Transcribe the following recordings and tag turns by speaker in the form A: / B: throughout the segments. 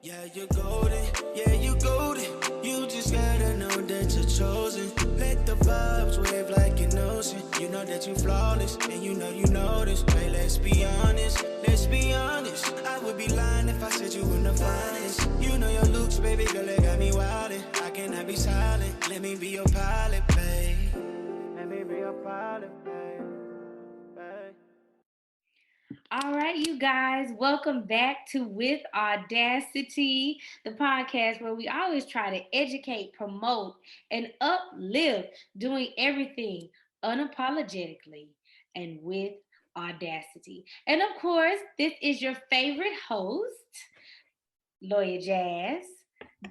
A: Yeah, you're golden. Yeah, you golden. You just gotta know that you're chosen. Let the vibes wave like an ocean. You know that you flawless, and you know this. Hey, let's be honest. Let's be honest. I would be lying if I said you were the finest. You know your looks, baby girl, they got me wildin'. I cannot be silent. Let me be your pilot, babe. Let me be your pilot, babe.
B: All right, you guys, welcome back to With Audacity, the podcast where we always try to educate, promote, and uplift, doing everything unapologetically and with audacity. And of course, this is your favorite host, Lawyer Jazz,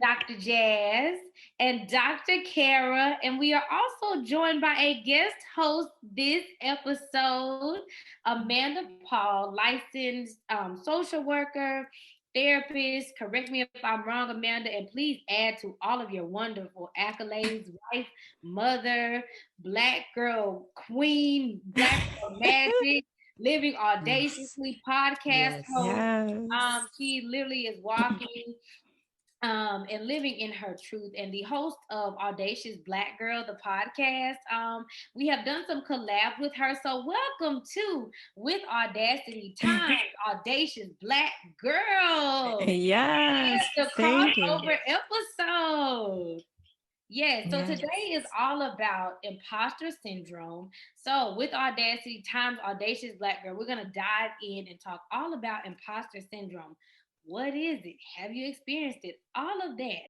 B: Dr. Jazz, and Dr. Kara. And we are also joined by a guest host this episode, Amanda Paul, licensed social worker, therapist. Correct me if I'm wrong, Amanda, and please add to all of your wonderful accolades: wife, mother, Black girl queen, Black girl magic, living
C: Yes.
B: audaciously podcast
C: Yes.
B: host.
D: Yes.
B: She literally is walking and living in her truth, and the host of Audacious Black Girl, the podcast. We have done some collab with her, so welcome to With Audacity Times Audacious Black Girl. Yes,
D: Yes.
B: the
D: Thank you.
B: crossover episode. Yes, so
D: Yes.
B: today is all about imposter syndrome. So, with Audacity times Audacious Black Girl, we're going to dive in and talk all about imposter syndrome. What is it? Have you experienced it? All of that.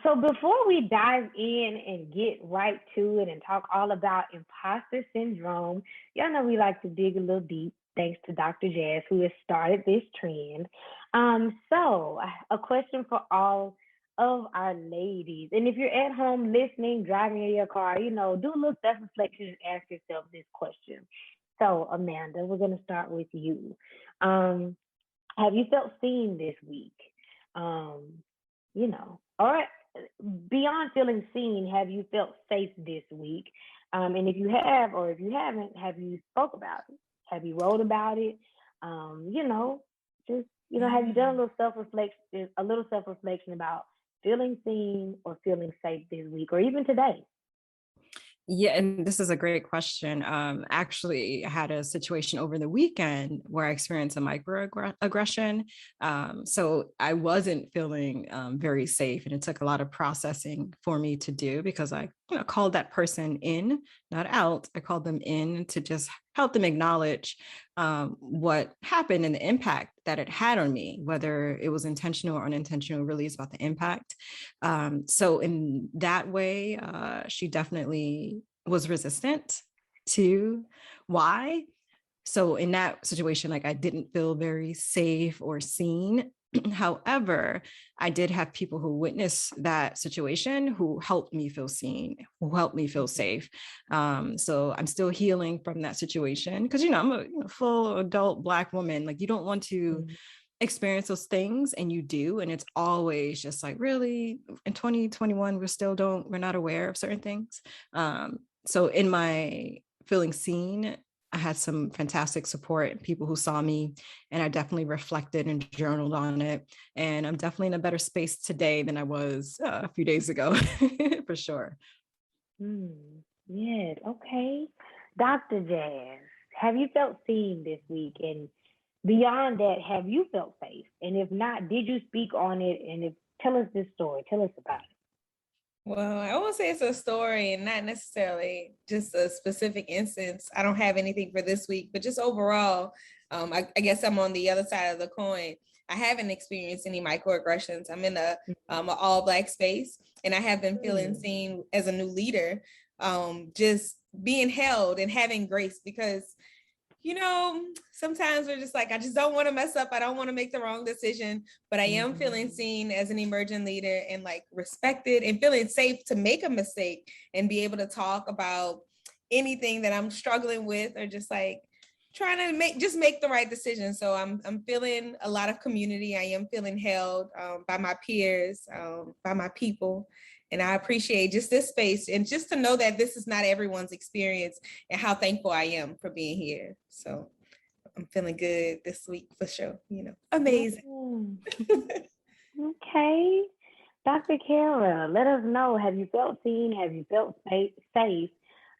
C: So before we dive in and get right to it and talk all about imposter syndrome, y'all know we like to dig a little deep. Thanks to Dr. Jazz, who has started this trend. So a question for all of our ladies, and if you're at home listening, driving in your car, do a little self-reflection and ask yourself this question. So Amanda, we're gonna start with you. Um, have you felt seen this week? Um, or beyond feeling seen, have you felt safe this week? And if you have, or if you haven't, have you spoke about it? Have you wrote about it? Just have you done a little self reflection about feeling seen or feeling safe this week, or even today?
D: Yeah, and this is a great question. Actually, I had a situation over the weekend where I experienced a microaggression. So I wasn't feeling very safe, and it took a lot of processing for me to do because I, called that person in, not out. I called them in to just help them acknowledge what happened and the impact that it had on me, whether it was intentional or unintentional. Really, is about the impact. So in that way, she definitely was resistant to why. So in that situation, like I didn't feel very safe or seen. However, I did have people who witnessed that situation who helped me feel seen, who helped me feel safe. So I'm still healing from that situation because, I'm a full adult Black woman. Like you don't want to experience those things, and you do, and it's always just like, really, in 2021 we're not aware of certain things. So in my feeling seen, I had some fantastic support, people who saw me, and I definitely reflected and journaled on it, and I'm definitely in a better space today than I was a few days ago. For sure.
C: Yes, okay. Dr. Jazz, have you felt seen this week? And beyond that, have you felt safe? And if not, did you speak on it? And if tell us this story, tell us about it.
E: Well, I won't say it's a story and not necessarily just a specific instance. I don't have anything for this week, but just overall, I guess I'm on the other side of the coin. I haven't experienced any microaggressions. I'm in an all Black space, and I have been feeling seen as a new leader, just being held and having grace because sometimes we're just like, I just don't want to mess up. I don't want to make the wrong decision, but I am feeling seen as an emerging leader and like respected and feeling safe to make a mistake and be able to talk about anything that I'm struggling with or just like trying to make the right decision. So I'm feeling a lot of community. I am feeling held by my peers, by my people. And I appreciate just this space and just to know that this is not everyone's experience and how thankful I am for being here. So I'm feeling good this week for sure. Amazing.
C: Okay. Dr. Kara, let us know. Have you felt seen? Have you felt safe?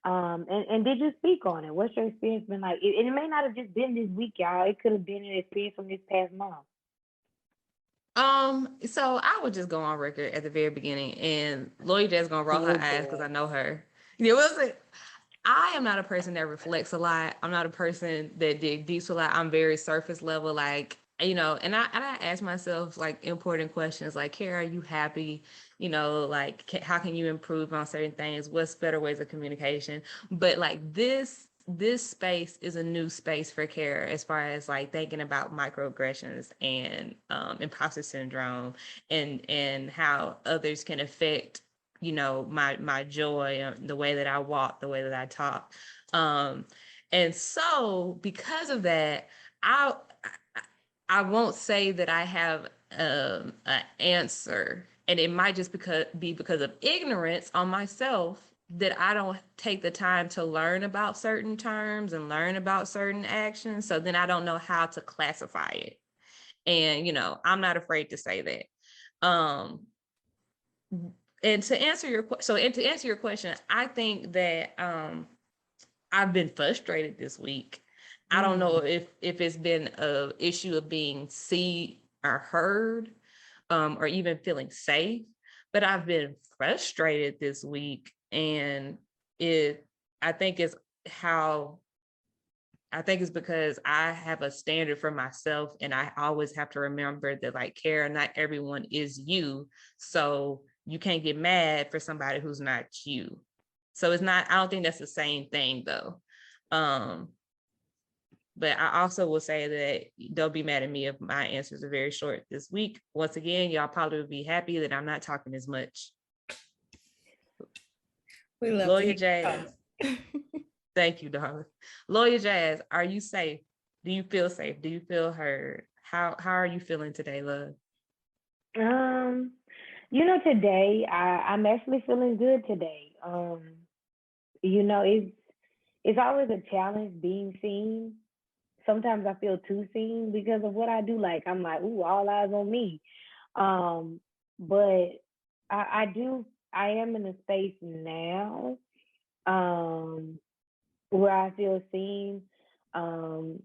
C: And did you speak on it? What's your experience been like? It may not have just been this week, y'all. It could have been an experience from this past month.
F: So I would just go on record at the very beginning, and Lloyd just gonna roll her eyes because I know her. You know what I'm saying? I am not a person that reflects a lot. I'm not a person that dig deep a lot. I'm very surface level, like, you know, and I ask myself like important questions like, Kara, are you happy? You know, like, how can you improve on certain things? What's better ways of communication? But like this space is a new space for Kara as far as like thinking about microaggressions and imposter syndrome and how others can affect, you know, my joy, the way that I walk, the way that I talk. And so because of that, I won't say that I have an answer, and it might just be because of ignorance on myself that I don't take the time to learn about certain terms and learn about certain actions. So then I don't know how to classify it. And, you know, I'm not afraid to say that. And to answer your question, I think that I've been frustrated this week. I don't know if it's been a issue of being seen or heard, or even feeling safe, but I've been frustrated this week, and I think it's because I have a standard for myself, and I always have to remember that, like, Kara, not everyone is you, so you can't get mad for somebody who's not you. So I don't think that's the same thing though. But I also will say that don't be mad at me if my answers are very short this week. Once again, y'all probably would be happy that I'm not talking as much.
E: We love
F: Lawyer Jazz. Thank you, darling. Lawyer Jazz, are you safe? Do you feel safe? Do you feel heard? How are you feeling today, love?
C: You know, today I'm actually feeling good today. You know, it's always a challenge being seen. Sometimes I feel too seen because of what I do. Like I'm like, ooh, all eyes on me. But I am in a space now where I feel seen. So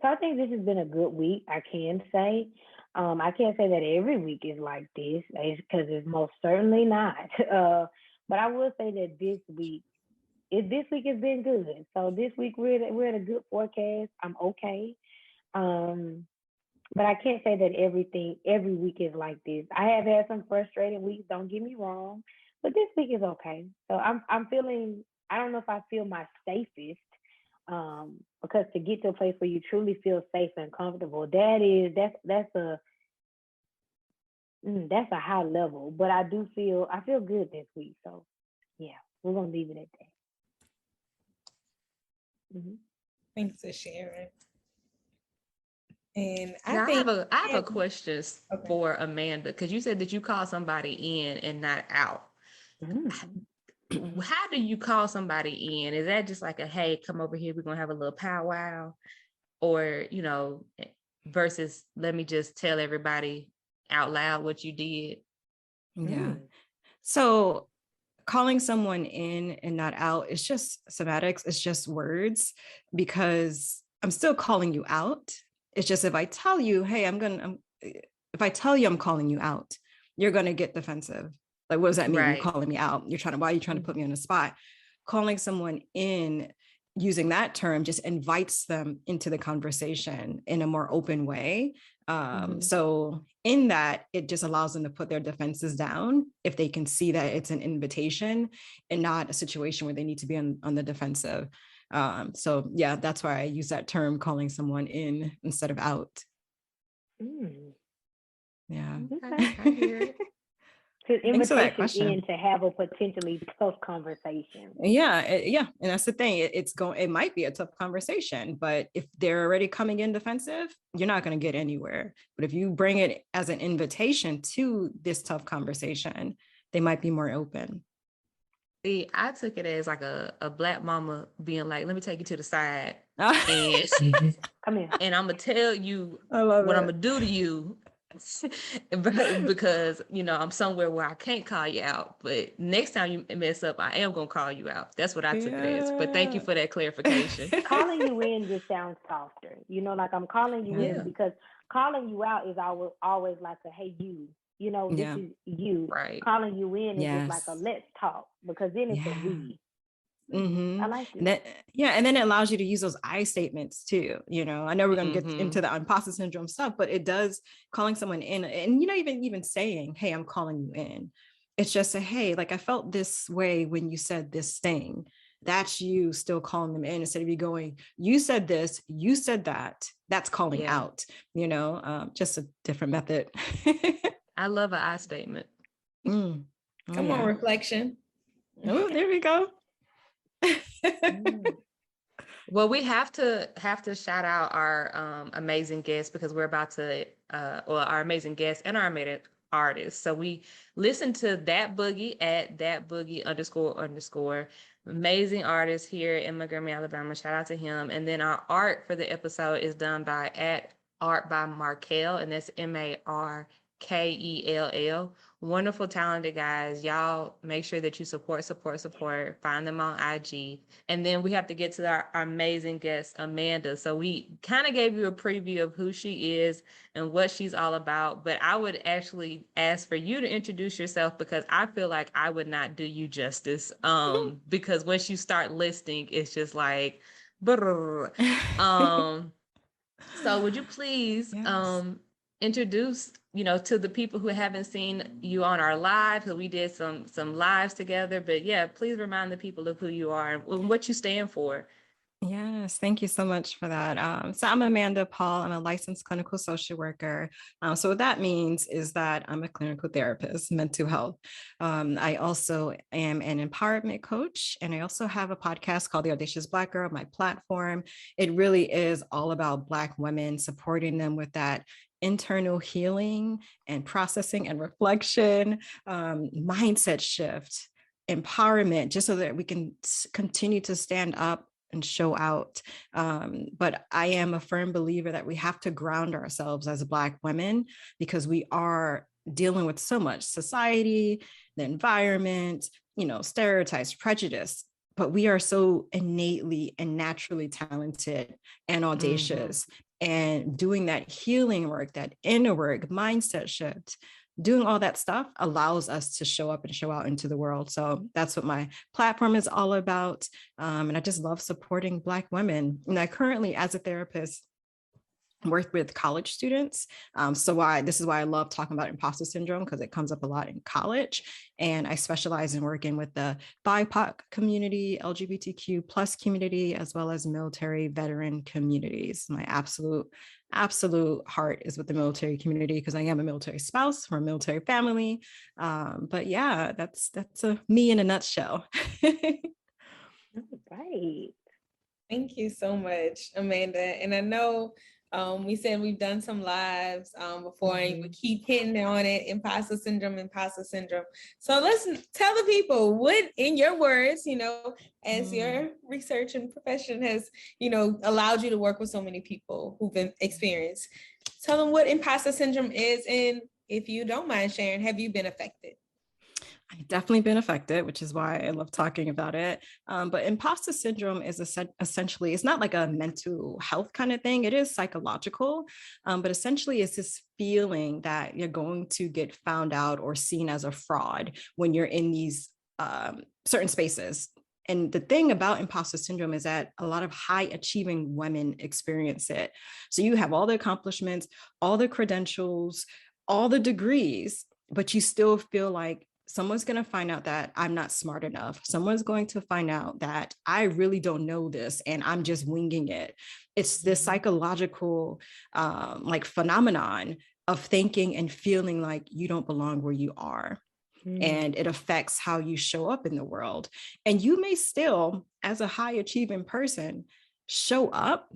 C: I think this has been a good week, I can say. I can't say that every week is like this, because it's most certainly not. But I will say that this week has been good. So this week we're at a good forecast. I'm okay. But I can't say that every week is like this. I have had some frustrating weeks, don't get me wrong, but this week is okay. So I'm feeling, I don't know if I feel my safest, because to get to a place where you truly feel safe and comfortable, that's a high level. But I feel good this week. So yeah, we're gonna leave it at that. Mm-hmm.
E: Thanks for sharing. And I
F: have a question for Amanda, because you said that you call somebody in and not out. How do you call somebody in? Is that just like a, hey, come over here, we're gonna have a little powwow? Or, you know, versus let me just tell everybody out loud what you did?
D: Yeah. So calling someone in and not out, it's just semantics, it's just words, because I'm still calling you out. It's just if I tell you, hey, if I tell you I'm calling you out, you're gonna get defensive. Like, what does that mean? Right. You're calling me out. Why are you trying to put me on the spot? Calling someone in, using that term, just invites them into the conversation in a more open way. So in that, it just allows them to put their defenses down if they can see that it's an invitation and not a situation where they need to be on the defensive. So yeah, that's why I use that term, calling someone in instead of out. Yeah.
C: Okay.
F: I hear it.
C: So invitation in to have a potentially tough conversation.
D: Yeah, and that's the thing. It might be a tough conversation, but if they're already coming in defensive, you're not going to get anywhere. But if you bring it as an invitation to this tough conversation, they might be more open.
F: See, I took it as like a Black mama being like, let me take you to the side and come here, and I'm gonna tell you what I'm gonna do to you, because I'm somewhere where I can't call you out. But next time you mess up, I am gonna call you out. That's what I took it as. But thank you for that clarification.
C: Calling you in just sounds softer. Like I'm calling you
F: Yeah.
C: in because calling you out is always like a hey you. This
D: Yeah.
C: is you.
F: Right.
C: Calling you in is just like a
D: Yes.
C: let's talk because then it's a
D: Yeah.
C: we.
D: Mm-hmm.
C: I like
D: And
C: it.
D: and then it allows you to use those I statements too. I know we're going to get
F: Mm-hmm.
D: into the imposter syndrome stuff, but it does calling someone in, and even saying, "Hey, I'm calling you in." It's just a hey, like I felt this way when you said this thing. That's you still calling them in instead of you going, "You said this, you said that." That's calling
F: Yeah.
D: out. Just a different method.
F: I love an I statement.
D: Mm. Oh,
E: Come on,
D: yeah.
E: reflection.
D: Oh, there we go.
F: Well, we have to shout out our amazing guests because we're about to our amazing guests and our amazing artists. So we listened to That Boogie at That Boogie __. Amazing artist here in Montgomery, Alabama. Shout out to him. And then our art for the episode is done by at Art by Markel, and that's MARKELL. Wonderful, talented guys. Y'all make sure that you support. Find them on IG. And then we have to get to our amazing guest, Amanda. So we kind of gave you a preview of who she is and what she's all about. But I would actually ask for you to introduce yourself because I feel like I would not do you justice. Because once you start listing, it's just like, brrr. So would you please
D: Yes.
F: introduce, to the people who haven't seen you on our live, because we did some lives together, but yeah, please remind the people of who you are and what you stand for.
D: Yes, thank you so much for that. So I'm Amanda Paul. I'm a licensed clinical social worker. So what that means is that I'm a clinical therapist, mental health. I also am an empowerment coach, and I also have a podcast called The Audacious Black Girl, my platform. It really is all about Black women, supporting them with that internal healing and processing and reflection, mindset shift, empowerment, just so that we can continue to stand up and show out. But I am a firm believer that we have to ground ourselves as Black women because we are dealing with so much society, the environment, stereotypes, prejudice, but we are so innately and naturally talented and audacious. And doing that healing work, that inner work, mindset shift, doing all that stuff allows us to show up and show out into the world. So that's what my platform is all about. And I just love supporting Black women. And I currently, as a therapist, work with college students. This is why I love talking about imposter syndrome, because it comes up a lot in college. And I specialize in working with the BIPOC community, LGBTQ plus community, as well as military veteran communities. My absolute heart is with the military community because I am a military spouse from a military family. But yeah, that's me in a nutshell.
C: Right.
E: Thank you so much, Amanda. And I know we said we've done some lives before, and we keep hitting on it, imposter syndrome. So let's tell the people what, in your words, as your research and profession has, allowed you to work with so many people who've been experienced. Tell them what imposter syndrome is, and if you don't mind sharing, have you been affected?
D: I've definitely been affected, which is why I love talking about it. But imposter syndrome is essentially, it's not like a mental health kind of thing. It is psychological, but essentially it's this feeling that you're going to get found out or seen as a fraud when you're in these certain spaces. And the thing about imposter syndrome is that a lot of high achieving women experience it. So you have all the accomplishments, all the credentials, all the degrees, but you still feel like someone's going to find out that I'm not smart enough. Someone's going to find out that I really don't know this and I'm just winging it. It's this psychological phenomenon of thinking and feeling like you don't belong where you are. And it affects how you show up in the world. And you may still, as a high achieving person, show up,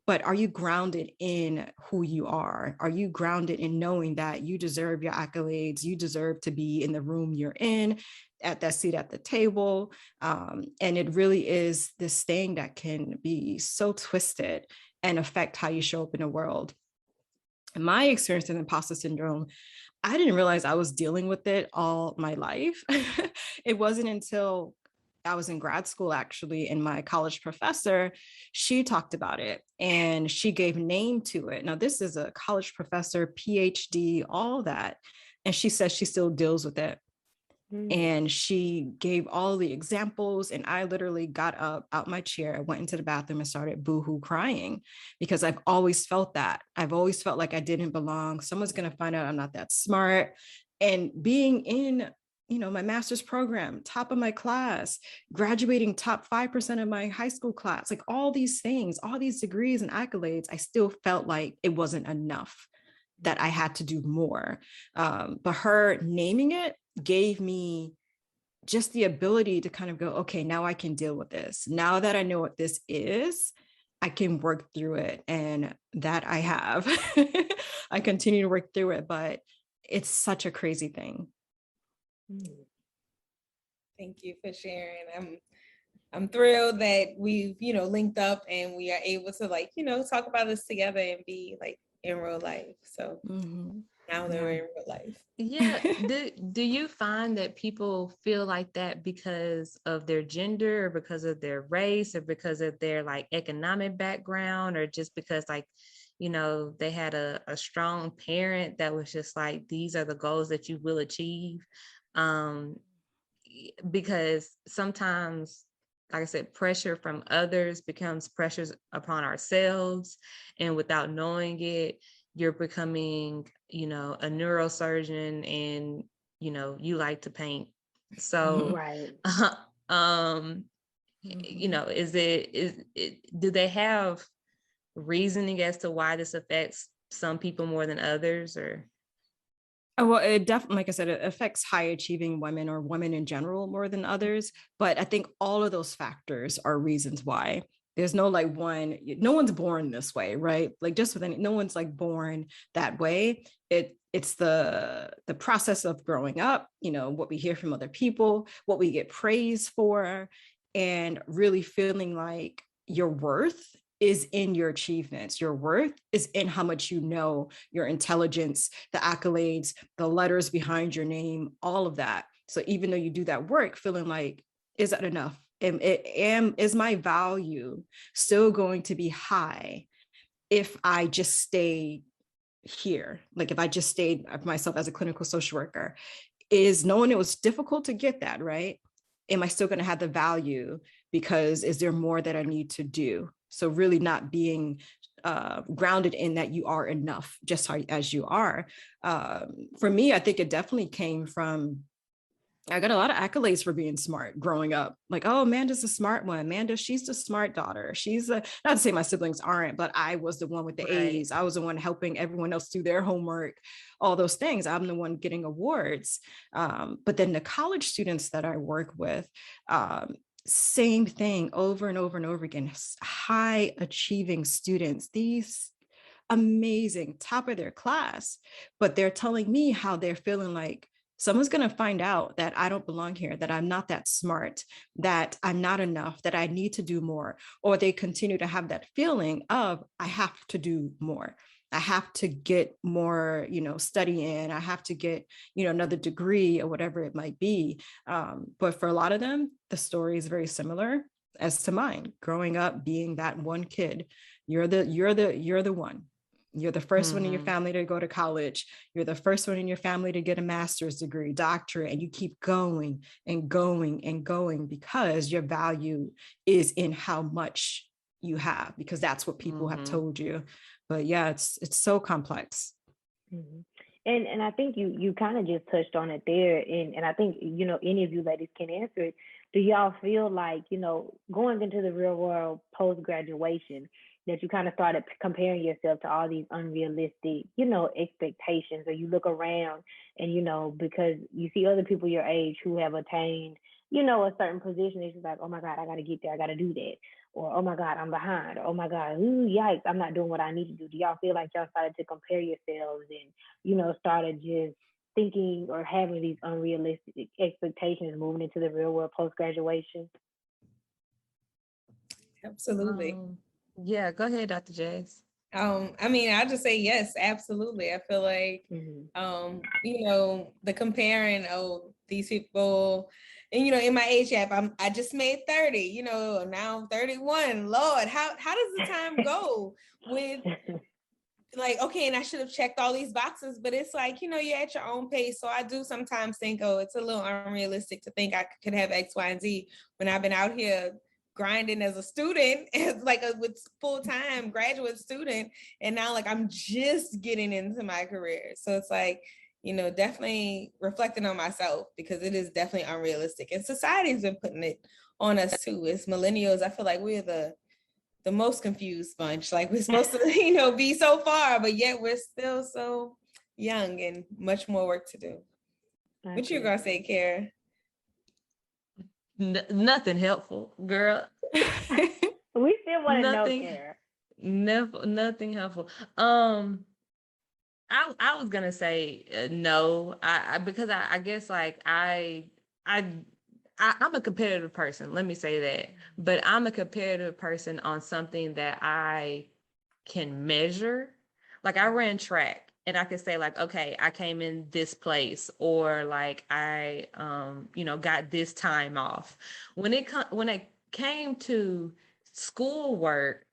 D: but are you grounded in who you are? Are you grounded in knowing that you deserve your accolades? You deserve to be in the room you're in, at that seat at the table. And it really is this thing that can be so twisted and affect how you show up in the world. My experience with imposter syndrome, I didn't realize I was dealing with it all my life. It wasn't until I was in grad school, actually, and my college professor, she talked about it and she gave name to it. Now, this is a college professor, PhD, all that. And she says she still deals with it. And she gave all the examples, and I literally got up out my chair, went into the bathroom and started boohoo crying, because I've always felt that. I've always felt like I didn't belong. Someone's going to find out I'm not that smart. And being in, my master's program, top of my class, graduating top 5% of my high school class, like all these things, all these degrees and accolades, I still felt like it wasn't enough, that I had to do more. But her naming it gave me just the ability to kind of go, okay, now I can deal with this. Now that I know what this is, I can work through it. And that I have. I continue to work through it, but it's such a crazy thing.
E: Thank you for sharing. I'm thrilled that we've, linked up and we are able to talk about this together and be like in real life. So now that we're in real life.
F: Yeah. Do you find that people feel like that because of their gender, or because of their race, or because of their like economic background, or just because they had a strong parent that was just like, these are the goals that you will achieve? Because sometimes, like I said, pressure from others becomes pressures upon ourselves, and without knowing it, you're becoming, a neurosurgeon, and you like to paint. So,
C: Right.
F: do they have reasoning as to why this affects some people more than others, or?
D: Well, it definitely, like I said, it affects high achieving women, or women in general, more than others. But I think all of those factors are reasons why. There's no like one, no one's born this way, right? Like just with any, no one's like born that way. It's the process of growing up, what we hear from other people, what we get praised for, and really feeling like your worth is in your achievements. Your worth is in how much you know, your intelligence, the accolades, the letters behind your name, all of that. So even though you do that work, feeling like, is that enough? Is my value still going to be high if I just stay here? Like if I just stayed myself as a clinical social worker, is knowing it was difficult to get that, right? Am I still going to have the value? Because is there more that I need to do? So really not being grounded in that you are enough just as you are. For me, I think it definitely came from, I got a lot of accolades for being smart growing up. Like, oh, Amanda's a smart one. Amanda, she's the smart daughter. Not to say my siblings aren't, but I was the one with the
F: Right.
D: A's. I was the one helping everyone else do their homework, all those things. I'm the one getting awards. But then the college students that I work with, same thing over and over and over again. High achieving students, these amazing, top of their class, but they're telling me how they're feeling like someone's going to find out that I don't belong here, that I'm not that smart, that I'm not enough, that I need to do more. Or they continue to have that feeling of, I have to do more. I have to get more, study in. I have to get, another degree or whatever it might be. But for a lot of them, the story is very similar as to mine. Growing up, being that one kid, you're the one. You're the first one in your family to go to college. You're the first one in your family to get a master's degree, doctorate, and you keep going and going and going because your value is in how much you have, because that's what people have told you. But yeah, it's so complex.
C: And I think you kind of just touched on it there, and I think any of you ladies can answer it. Do y'all feel like going into the real world post graduation, that you kind of started comparing yourself to all these unrealistic expectations, or you look around and because you see other people your age who have attained a certain position, it's just like, oh my God, I got to get there, I got to do that, or oh my God, I'm behind, or oh my God, ooh, yikes, I'm not doing what I need to do. Do y'all feel like y'all started to compare yourselves and started just thinking or having these unrealistic expectations moving into the real world post graduation?
E: Absolutely.
F: Yeah, go ahead, Dr. Jazz.
E: I mean, I just say yes, absolutely. I feel like, you know, the comparing of these people, and you know, in my age gap, I just made 30. You know, now I'm 31. Lord, how does the time go with like, okay, and I should have checked all these boxes, but it's like, you know, you're at your own pace. So I do sometimes think, oh, it's a little unrealistic to think I could have X, Y, and Z when I've been out here grinding as a student, as like with full-time graduate student, and now like I'm just getting into my career. So it's like, you know, definitely reflecting on myself, because it is definitely unrealistic, and society's been putting it on us too. As millennials, I feel like we're the most confused bunch. Like we're supposed to, you know, be so far, but yet we're still so young and much more work to do. What you gonna say, Kara?
F: Nothing helpful, girl.
C: We still want to know,
F: Nothing,
C: Kara.
F: nothing helpful. I was gonna say no. I because I guess like I'm a competitive person. Let me say that, but I'm a competitive person on something that I can measure. Like I ran track, and I could say like, okay, I came in this place, or like I you know, got this time off. When it came to schoolwork,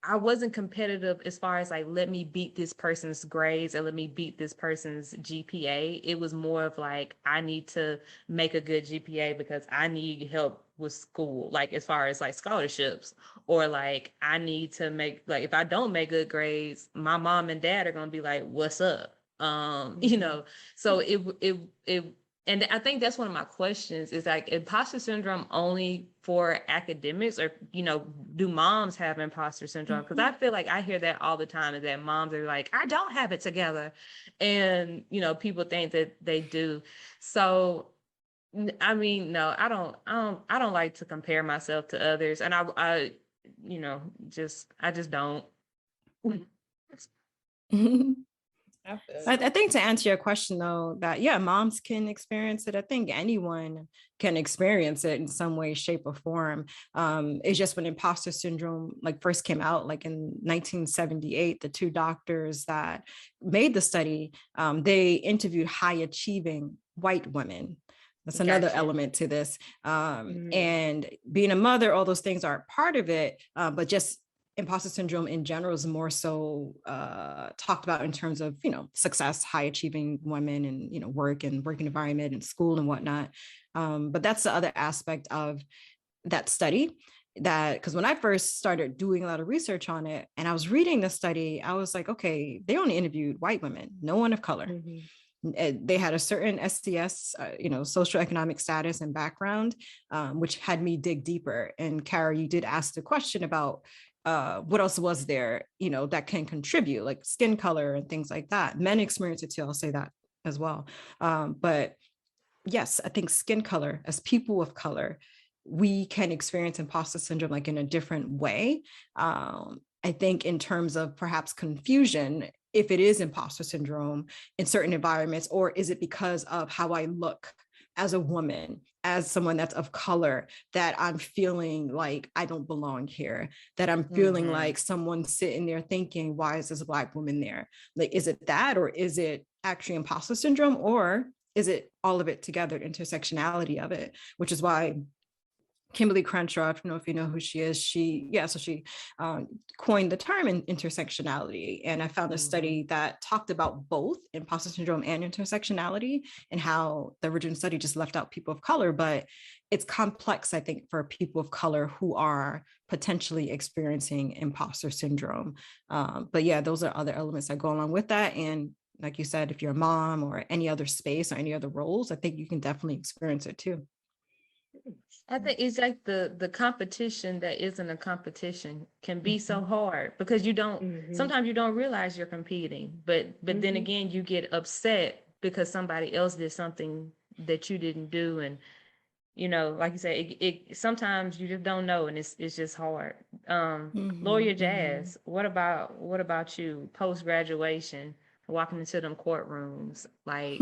F: I wasn't competitive as far as like, let me beat this person's grades and let me beat this person's GPA. It was more of like, I need to make a good GPA because I need help with school, like as far as like scholarships, or like I need to make, like if I don't make good grades, my mom and dad are gonna be like, what's up? You know, so it and I think that's one of my questions is like, imposter syndrome only for academics, or, you know, do moms have imposter syndrome? Because I feel like I hear that all the time, is that moms are like, I don't have it together. And, you know, people think that they do. So, I mean, no, I don't like to compare myself to others. And I you know, I just don't.
D: I think to answer your question though, that yeah, moms can experience it. I think anyone can experience it in some way, shape, or form. It's just when imposter syndrome like first came out, like in 1978, the two doctors that made the study, they interviewed high achieving white women. That's another element to this. And being a mother, all those things are part of it, but just imposter syndrome in general is more so talked about in terms of, you know, success, high achieving women, and, you know, working environment and school and whatnot. But that's the other aspect of that study, that because when I first started doing a lot of research on it and I was reading the study, I was like, okay, they only interviewed white women, no one of color. They had a certain SCS, you know, socioeconomic status and background, which had me dig deeper. And Kara, you did ask the question about what else was there, you know, that can contribute, like skin color and things like that. Men experience it too, I'll say that as well. But yes, I think skin color, as people of color, we can experience imposter syndrome like in a different way. I think in terms of perhaps confusion, if it is imposter syndrome in certain environments, or is it because of how I look as a woman, as someone that's of color, that I'm feeling like I don't belong here, that I'm feeling like someone's sitting there thinking, why is this a Black woman there? Like, is it that, or is it actually imposter syndrome, or is it all of it together, intersectionality of it, which is why Kimberly Crenshaw, I don't know if you know who she is. She coined the term in intersectionality. And I found a study that talked about both imposter syndrome and intersectionality, and how the original study just left out people of color, but it's complex, I think, for people of color who are potentially experiencing imposter syndrome. But yeah, those are other elements that go along with that. And like you said, if you're a mom or any other space or any other roles, I think you can definitely experience it too.
F: I think it's like the competition that isn't a competition can be so hard, because you don't sometimes you don't realize you're competing, but then again you get upset because somebody else did something that you didn't do, and you know, like you said, it sometimes you just don't know, and it's just hard. Lawyer Jazz, what about you post graduation, walking into them courtrooms, like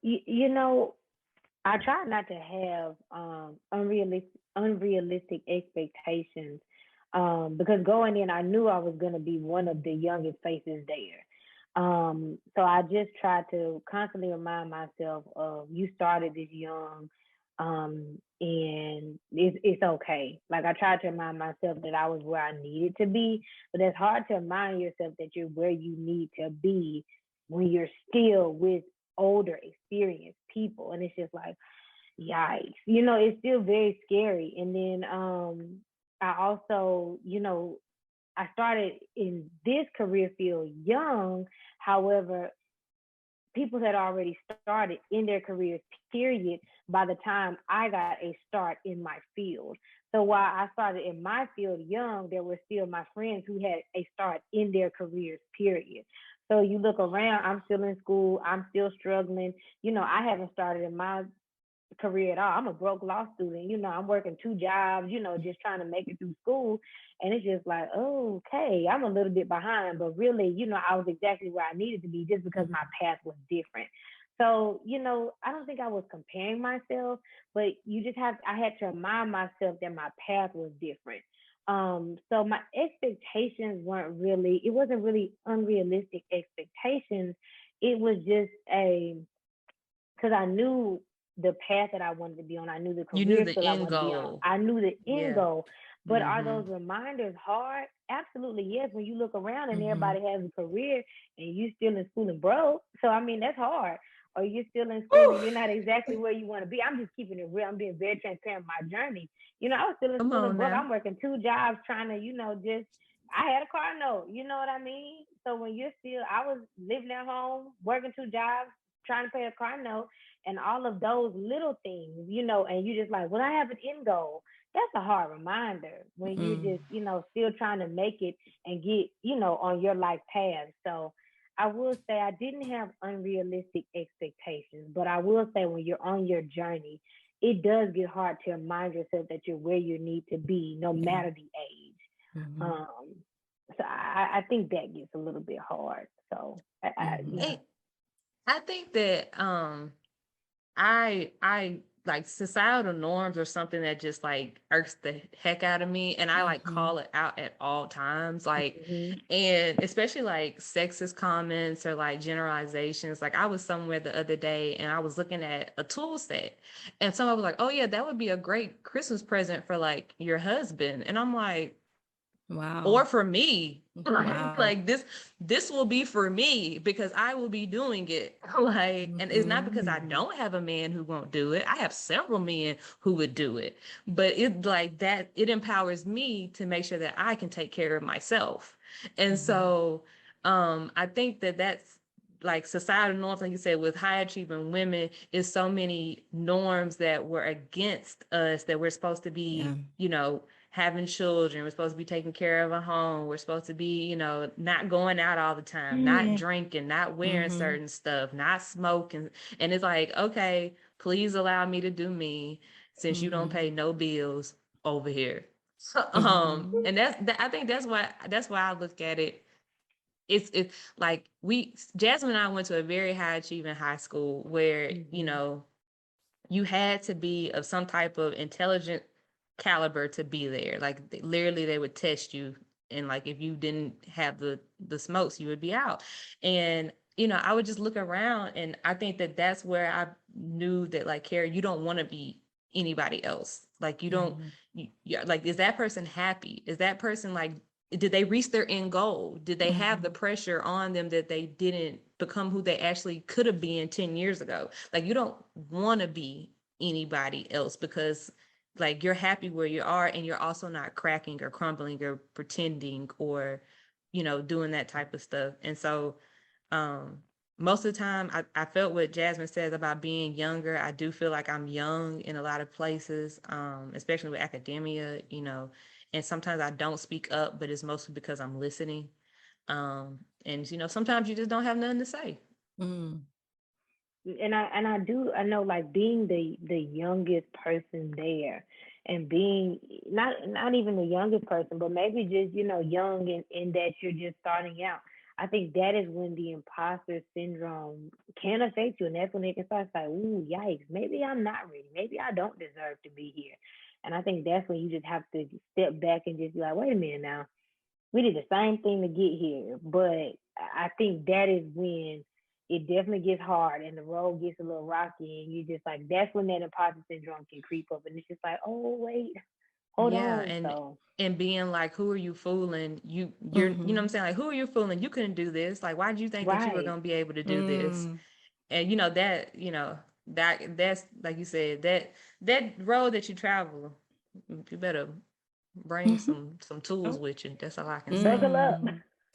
C: You know, I try not to have unrealistic expectations Because going in, I knew I was going to be one of the youngest faces there. So I just tried to constantly remind myself of you started this young, and it's okay. Like I tried to remind myself that I was where I needed to be, but it's hard to remind yourself that you're where you need to be when you're still with older, experienced people, and it's just like, yikes, it's still very scary. And then I also, I started in this career field young. However, people had already started in their careers, period, by the time I got a start in my field. So while I started in my field young, there were still my friends who had a start in their careers, period. So you look around, I'm still in school, I'm still struggling. I haven't started in my career at all. I'm a broke law student. I'm working two jobs, just trying to make it through school. And it's just like, oh, okay, I'm a little bit behind, but really, I was exactly where I needed to be just because my path was different. So, I don't think I was comparing myself, but I had to remind myself that my path was different. So my expectations it wasn't really unrealistic expectations. It was just because I knew the path that I wanted to be on. I knew the
F: You knew
C: career
F: the
C: field I
F: end
C: wanted to be on.
F: goal.
C: I knew the end
F: Yeah.
C: goal. But are those reminders hard? Absolutely, yes. When you look around and everybody has a career and you still in school and broke. So, I mean, that's hard. Or you're still in school and you're not exactly where you want to be. I'm just keeping it real. I'm being very transparent with my journey. I was still in
F: Come
C: school and
F: on
C: broke.
F: now.
C: I'm working two jobs trying to, I had a car note. You know what I mean? So when I was living at home, working two jobs, trying to pay a car note, and all of those little things, and you just like, well, I have an end goal. That's a hard reminder when you're just, still trying to make it and get, on your life path. So I will say I didn't have unrealistic expectations, but I will say when you're on your journey, it does get hard to remind yourself that you're where you need to be, no matter the age. Um, so I think that gets a little bit hard. So yeah.
F: I think that I like societal norms or something that just like irks the heck out of me, and I like call it out at all times, like, and especially like sexist comments or like generalizations. Like I was somewhere the other day and I was looking at a tool set, and someone was like, oh yeah, that would be a great Christmas present for like your husband, and I'm like,
D: wow.
F: Or for me.
D: Wow.
F: Like this will be for me because I will be doing it. Like, and it's not because I don't have a man who won't do it. I have several men who would do it. But it like that, it empowers me to make sure that I can take care of myself. And so I think that that's like societal norms, like you said, with high achieving women, is so many norms that were against us, that we're supposed to be, having children, we're supposed to be taking care of a home, we're supposed to be, not going out all the time, not drinking, not wearing certain stuff, not smoking. And it's like, okay, please allow me to do me since you don't pay no bills over here. And I think that's why I look at it. It's like Jasmine and I went to a very high achieving high school where, you had to be of some type of intelligent caliber to be there. Like literally they would test you, and like if you didn't have the smokes, you would be out. And I would just look around, and I think that that's where I knew that, like, Carrie, you don't want to be anybody else. Like you don't like, is that person happy? Is that person like, did they reach their end goal? Did they have the pressure on them that they didn't become who they actually could have been 10 years ago? Like you don't want to be anybody else because like you're happy where you are, and you're also not cracking or crumbling or pretending or doing that type of stuff. And so most of the time I felt what Jasmine says about being younger. I do feel like I'm young in a lot of places, especially with academia, and sometimes I don't speak up, but it's mostly because I'm listening. And sometimes you just don't have nothing to say.
C: And I know, like, being the youngest person there, and being not even the youngest person, but maybe just young in that you're just starting out. I think that is when the imposter syndrome can affect you, and that's when it can start like, ooh, yikes, maybe I'm not ready, maybe I don't deserve to be here. And I think that's when you just have to step back and just be like, wait a minute now, we did the same thing to get here. But I think that is when it definitely gets hard and the road gets a little rocky, and you just like, that's when that imposter syndrome can creep up, and it's just like, oh wait, hold
F: Yeah,
C: on. So
F: and being like, who are you fooling? You're you know what I'm saying? Like, who are you fooling? You couldn't do this. Like, why did you think that you were
C: right,
F: gonna be able to do this? And that's like you said, that road that you travel, you better bring some tools
E: Oh,
F: with you. That's all I can say.
C: buckle up.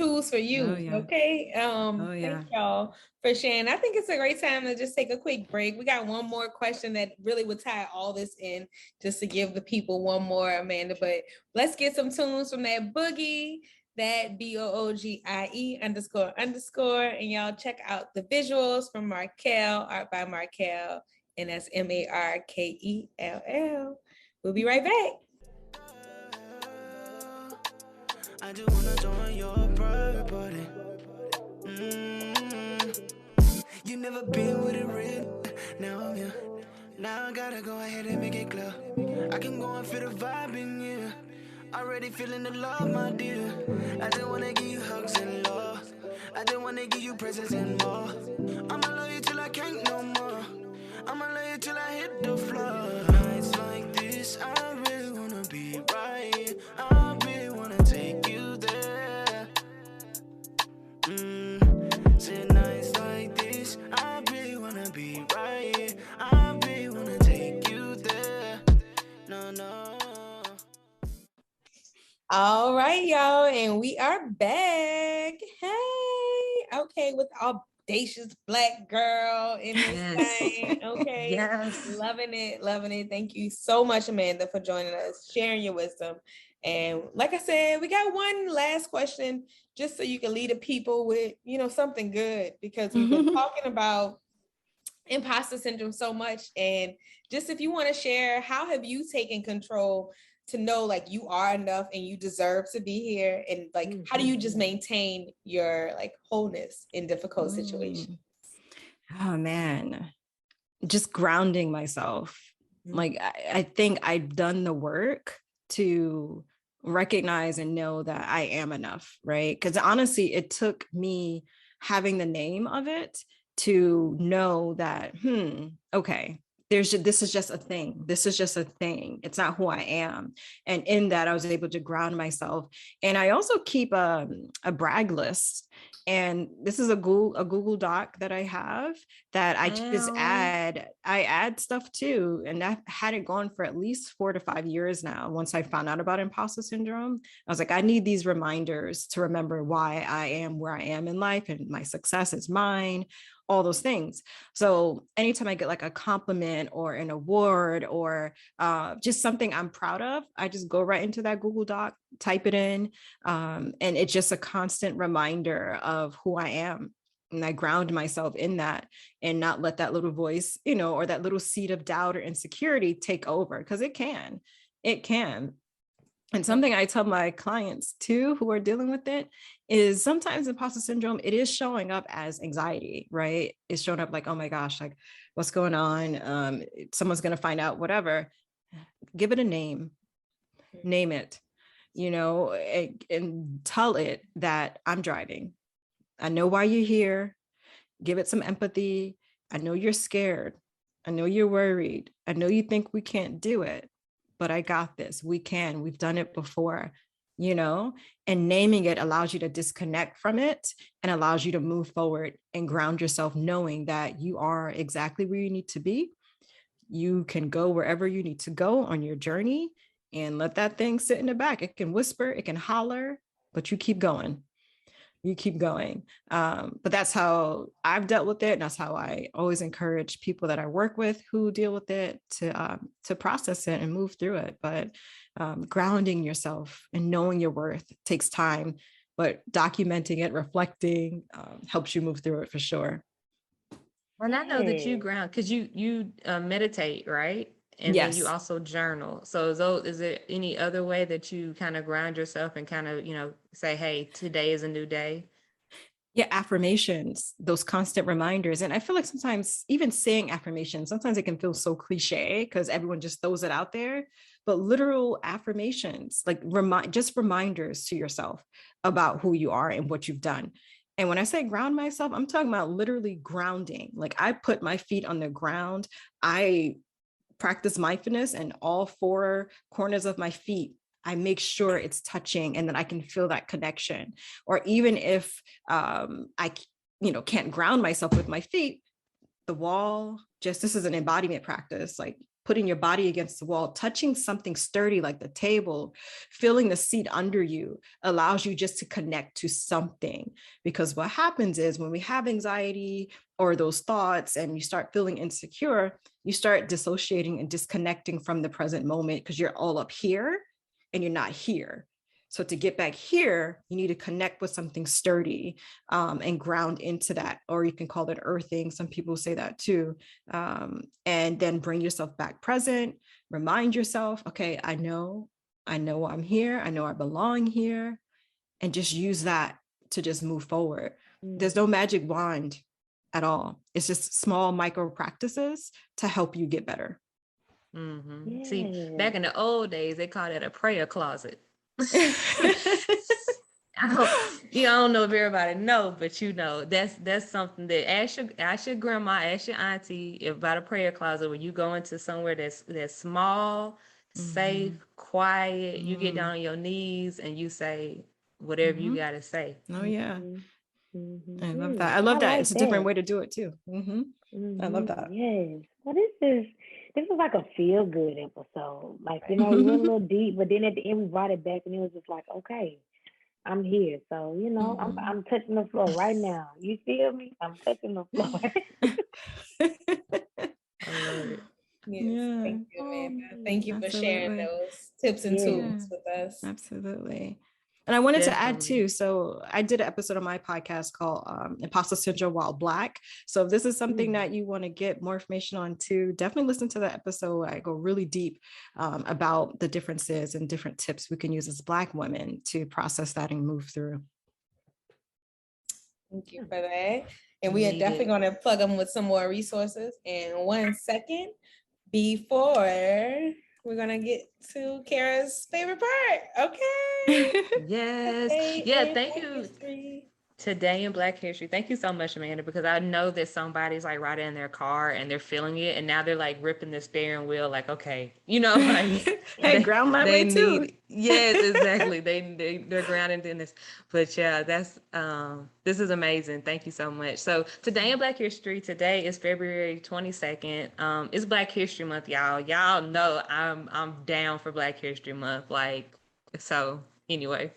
E: tools for
D: Oh
E: you.
D: yeah.
E: Okay.
D: Oh yeah.
E: Thank y'all for sharing. I think it's a great time to just take a quick break. We got one more question that really would tie all this in, just to give the people one more, Amanda. But let's get some tunes from that boogie, that BOOGIE __. And y'all check out the visuals from Markel, art by Markel, and that's MARKELL. We'll be right back.
A: I just wanna join your private party. You never been with it real. Now I'm here. Now I gotta go ahead and make it clear. I can go and feel the vibe in you. Already feeling the love, my dear. I just wanna give you hugs and love. I just wanna give you presents and more. I'ma love you till I can't no more. I'ma love you till I hit the floor. Nights like this, I really wanna be right. I really wanna take you there. Say nights like this, I really wanna be right. I really wanna take you there. No.
E: All right, y'all, and we are back. Hey, okay, with Audacious Black girl in this
F: Yes.
E: thing. Okay,
F: Yes.
E: loving it. Thank you so much, Amanda, for joining us, sharing your wisdom. And like I said, we got one last question, just so you can lead the people with, something good, because we've been talking about imposter syndrome so much. And just if you want to share, how have you taken control to know like you are enough and you deserve to be here, and like how do you just maintain your like wholeness in difficult situations?
D: Oh man, just grounding myself. Like I think I've done the work to recognize and know that I am enough, right? Because honestly, it took me having the name of it to know that, okay, this is just a thing. This is just a thing. It's not who I am. And in that, I was able to ground myself. And I also keep a brag list. And this is a Google Doc that I have that I just add stuff to. And that had it gone for at least 4 to 5 years now. Once I found out about imposter syndrome, I was like, I need these reminders to remember why I am where I am in life, and my success is mine, all those things. So anytime I get like a compliment or an award or just something I'm proud of, I just go right into that Google Doc, type it in. And it's just a constant reminder of who I am. And I ground myself in that and not let that little voice, or that little seed of doubt or insecurity take over, because it can. And something I tell my clients too, who are dealing with it, is sometimes imposter syndrome, it is showing up as anxiety, right? It's showing up like, oh my gosh, like what's going on? Someone's going to find out, whatever. Give it a name it, and tell it that I'm driving. I know why you're here. Give it some empathy. I know you're scared. I know you're worried. I know you think we can't do it, but I got this. We can. We've done it before, and naming it allows you to disconnect from it and allows you to move forward and ground yourself, knowing that you are exactly where you need to be. You can go wherever you need to go on your journey, and let that thing sit in the back. It can whisper, it can holler, but you keep going. But that's how I've dealt with it. And that's how I always encourage people that I work with who deal with it to process it and move through it. But grounding yourself and knowing your worth takes time, but documenting it, reflecting, helps you move through it for sure.
F: And I know that you ground because you meditate, right? And then you also journal. So is there any other way that you kind of ground yourself and kind of, say, hey, today is a new day?
D: Yeah, affirmations, those constant reminders. And I feel like sometimes even saying affirmations, sometimes it can feel so cliche because everyone just throws it out there. But literal affirmations, like just reminders to yourself about who you are and what you've done. And when I say ground myself, I'm talking about literally grounding. Like I put my feet on the ground. I practice mindfulness and all four corners of my feet, I make sure it's touching and then I can feel that connection. Or even if I can't ground myself with my feet, the wall, just this is an embodiment practice, like putting your body against the wall, touching something sturdy like the table, feeling the seat under you allows you just to connect to something. Because what happens is when we have anxiety or those thoughts and you start feeling insecure, you start dissociating and disconnecting from the present moment because you're all up here and you're not here. So to get back here, you need to connect with something sturdy and ground into that, or you can call it earthing. Some people say that too. And then bring yourself back present, remind yourself, okay, I know I'm here. I know I belong here, and just use that to just move forward. There's no magic wand at all. It's just small micro practices to help you get better.
F: Mm-hmm. See, back in the old days, they called it a prayer closet. I don't know if everybody know, but that's something that ask your grandma, ask your auntie about a prayer closet. When you go into somewhere that's small, safe, quiet, you get down on your knees and you say whatever you gotta say.
D: Oh yeah.
C: Mm-hmm.
D: I love that. I love that.
C: Like
D: it's a different way to do it too. I love that.
C: Yes. Well, this is like a feel good episode. Like, we went a little deep, but then at the end we brought it back and it was just like, okay, I'm here. So, I'm touching the floor right now. You feel me? I'm touching the floor.
F: I love it.
E: Yes.
D: Yeah.
E: Thank you, Amanda. Thank you for sharing those tips and tools with us.
D: Absolutely. And I wanted to add
F: Definitely.
D: too. So I did an episode on my podcast called Imposter Syndrome While Black. So if this is something that you want to get more information on too, definitely listen to the episode. I go really deep about the differences and different tips we can use as Black women to process that and move through.
E: Thank you for that. And we are definitely going to plug them with some more resources in 1 second before we're going to get to Kara's favorite part. Okay.
F: Yes. Yeah. Thank you. Today in Black History. Thank you so much, Amanda, because I know that somebody's like riding in their car and they're feeling it. And now they're like ripping the steering wheel, like, okay, like
D: hey, ground my way too.
F: Yes, exactly. They're grounded in this. But yeah, that's this is amazing. Thank you so much. So today in Black History, today is February 22nd. It's Black History Month, y'all. Y'all know I'm down for Black History Month. Like, so anyway.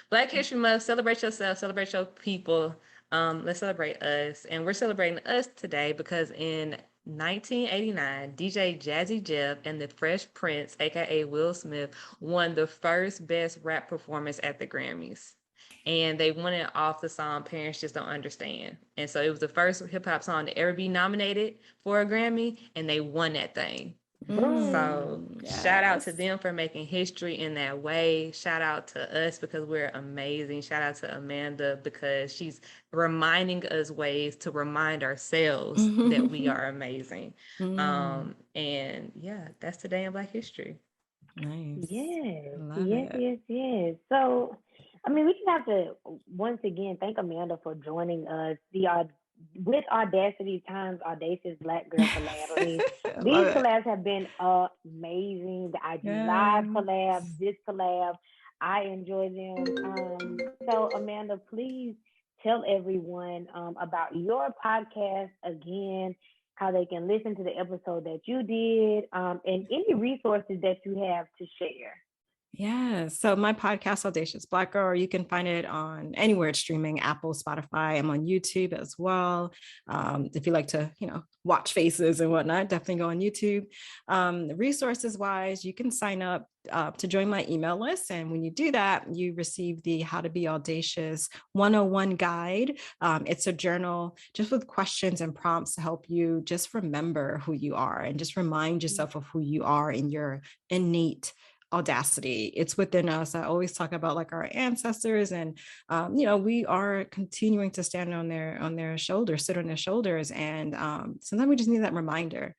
F: Black History Month, celebrate yourself, celebrate your people. Let's celebrate us. And we're celebrating us today because in 1989, DJ Jazzy Jeff and the Fresh Prince, aka Will Smith, won the first Best Rap Performance at the Grammys. And they won it off the song Parents Just Don't Understand. And so it was the first hip hop song to ever be nominated for a Grammy, and they won that thing. So shout out to them for making history in that way. Shout out to us because we're amazing. Shout out to Amanda because she's reminding us ways to remind ourselves that we are amazing. And yeah, that's today in Black History.
D: Nice.
C: Yes. So, we just have to once again thank Amanda for joining us. With Audacity times Audacious Black Girl collab. These collabs have been amazing. The IG Live collab, this collab, I enjoy them. So Amanda, please tell everyone about your podcast again, how they can listen to the episode that you did, and any resources that you have to share.
D: Yeah. So my podcast, Audacious Black Girl, you can find it on anywhere it's streaming, Apple, Spotify. I'm on YouTube as well. If you like to, watch faces and whatnot, definitely go on YouTube. Resources wise, you can sign up to join my email list. And when you do that, you receive the How to Be Audacious 101 guide. It's a journal just with questions and prompts to help you just remember who you are and just remind yourself of who you are in your innate Audacity. It's within us. I always talk about like our ancestors, and we are continuing to stand on their shoulders, sit on their shoulders, and sometimes we just need that reminder.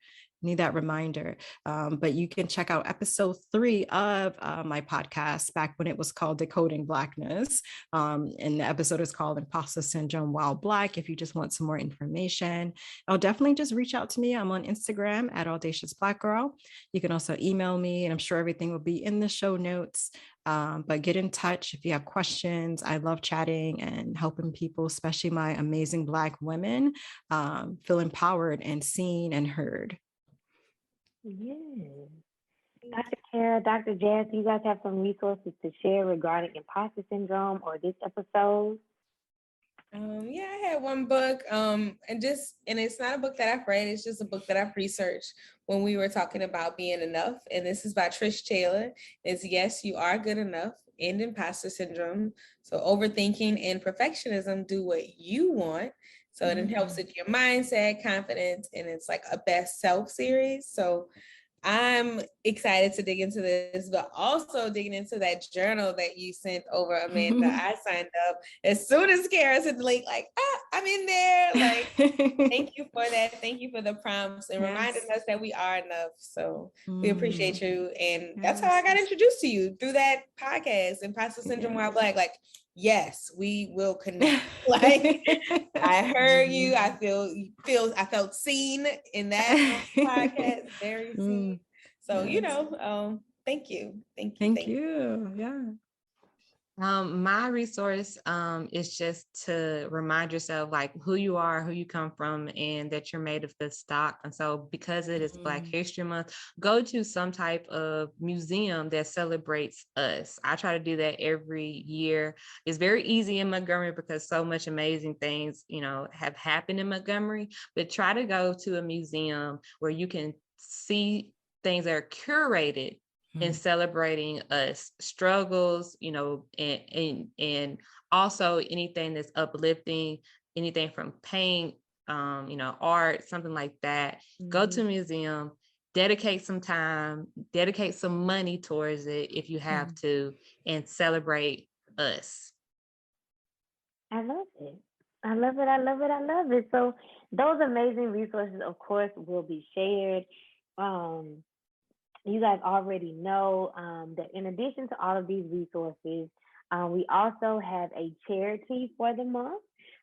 D: But you can check out episode 3 of my podcast back when it was called Decoding Blackness. And the episode is called Imposter Syndrome While Black. If you just want some more information, I'll definitely just reach out to me. I'm on Instagram at Audacious Black Girl. You can also email me, and I'm sure everything will be in the show notes. But get in touch if you have questions. I love chatting and helping people, especially my amazing Black women, feel empowered and seen and heard.
C: Yes. Dr. Kara, Dr. Jazz, do you guys have some resources to share regarding imposter syndrome or this episode?
E: Yeah, I had one book, and it's not a book that I've read, it's just a book that I've researched when we were talking about being enough. And this is by Trish Taylor. It's Yes, You Are Good Enough, End Imposter Syndrome. So overthinking and perfectionism, do what you want. So it helps with your mindset, confidence, and it's like a best self series. So I'm excited to dig into this, but also digging into that journal that you sent over, Amanda. I signed up as soon as Kara sent the link, like, I'm in there. Like, thank you for that. Thank you for the prompts and reminding us that we are enough. So we appreciate you. And that's how I got introduced to you, through that podcast, Imposter Syndrome While Black. Like, yes, we will connect. Like, I heard you. I felt seen in that podcast. Very seen. So thank you.
D: Thank you. Yeah.
F: My resource is just to remind yourself like who you are, who you come from, and that you're made of good stock. And so because it is Black History Month, go to some type of museum that celebrates us. I try to do that every year. It's very easy in Montgomery because so much amazing things, have happened in Montgomery, but try to go to a museum where you can see things that are curated and celebrating us struggles, and also anything that's uplifting, anything from paint, art, something like that. Go to a museum, dedicate some time, dedicate some money towards it if you have to, and celebrate us.
C: I love it. I love it. I love it. I love it. So those amazing resources, of course, will be shared. You guys already know that in addition to all of these resources, we also have a charity for the month.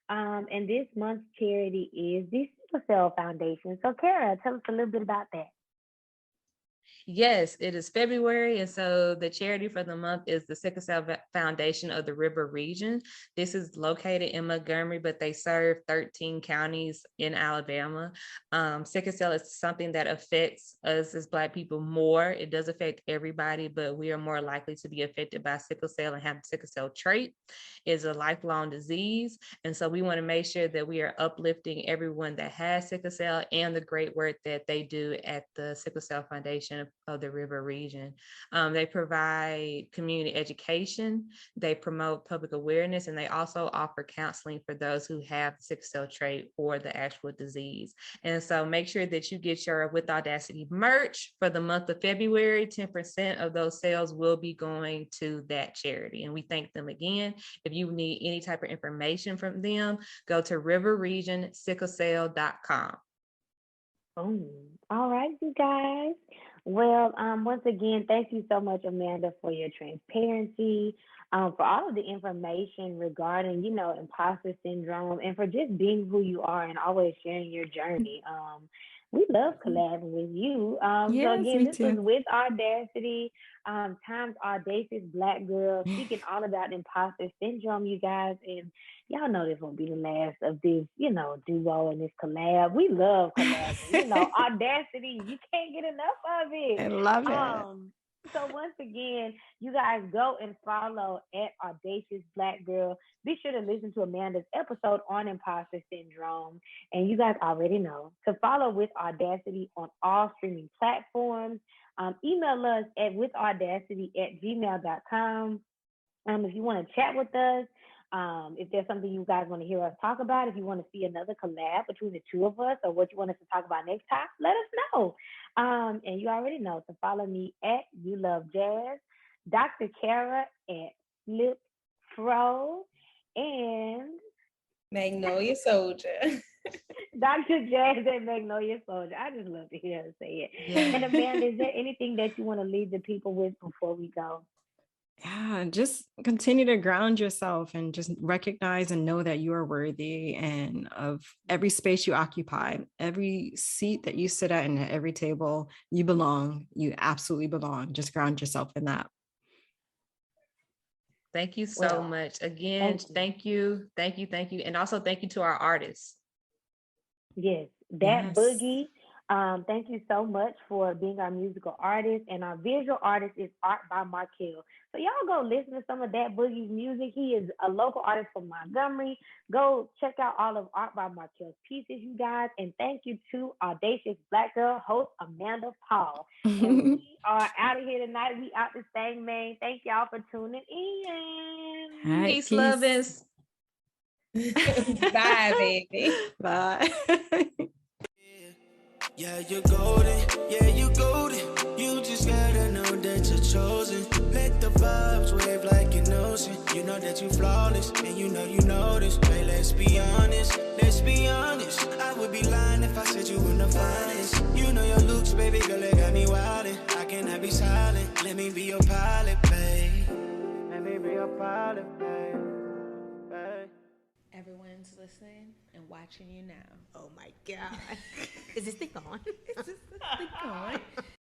C: And this month's charity is the Sickle Cell Foundation. So, Kara, tell us a little bit about that.
F: Yes, it is February, and so the charity for the month is the Sickle Cell Foundation of the River Region. This is located in Montgomery, but they serve 13 counties in Alabama. Sickle cell is something that affects us as Black people more. It does affect everybody, but we are more likely to be affected by sickle cell and have the sickle cell trait. It's a lifelong disease, and so we want to make sure that we are uplifting everyone that has sickle cell and the great work that they do at the Sickle Cell Foundation of the River Region. They provide community education, they promote public awareness, and they also offer counseling for those who have the sickle cell trait or the actual disease. And so make sure that you get your With Audacity merch for the month of February. 10% of those sales will be going to that charity. And we thank them again. If you need any type of information from them, go to riverregionsicklecell.com.
C: All right, you guys. Well, once again, thank you so much, Amanda, for your transparency, for all of the information regarding, imposter syndrome, and for just being who you are and always sharing your journey. We love collabing with you. So again, this was With Audacity, times Audacious Black Girl, speaking all about imposter syndrome, you guys. And y'all know this won't be the last of this, duo and this collab. We love collabing. Audacity, you can't get enough of it.
D: I love it.
C: So once again, you guys go and follow at Audacious Black Girl. Be sure to listen to Amanda's episode on imposter syndrome. And you guys already know to follow With Audacity on all streaming platforms. Email us at withaudacity@gmail.com. If you want to chat with us, If there's something you guys want to hear us talk about, if you want to see another collab between the two of us or what you want us to talk about next time, let us know. And you already know to follow me at You Love Jazz, Dr. Kara at Flip Fro, and
E: Magnolia Soldier.
C: Dr. Jazz at Magnolia Soldier. I just love to hear her say it.
F: Yeah.
C: And Amanda, is there anything that you want to leave the people with before we go?
D: Yeah, just continue to ground yourself and just recognize and know that you are worthy and of every space you occupy, every seat that you sit at, and at every table, you belong. You absolutely belong. Just ground yourself in that.
F: Thank you so much. Again, thank you. And also thank you to our artists.
C: Yes, that Boogie. Thank you so much for being our musical artist, and our visual artist is Art by Markel. So y'all go listen to some of that Boogie's music. He is a local artist from Montgomery. Go check out all of Art by Markel's pieces, you guys. And thank you to Audacious Black Girl host Amanda Paul. And we are out of here tonight. We out this thing, man. Thank y'all for tuning in.
D: Right,
F: peace, lovers.
E: Bye, baby.
D: Bye.
A: Yeah, you're golden. Yeah, you golden. You just gotta know that you're chosen. Let the vibes wave like an ocean. You know that you flawless, and you know this. Hey, let's be honest. Let's be honest. I would be lying if I said you were the finest. You know your looks, baby girl, they got me wildin'. I cannot be silent. Let me be your pilot, babe. Let me be your pilot, babe.
E: Everyone's listening and watching you now.
G: Oh my God. Is this thing on?
E: Is this thing on?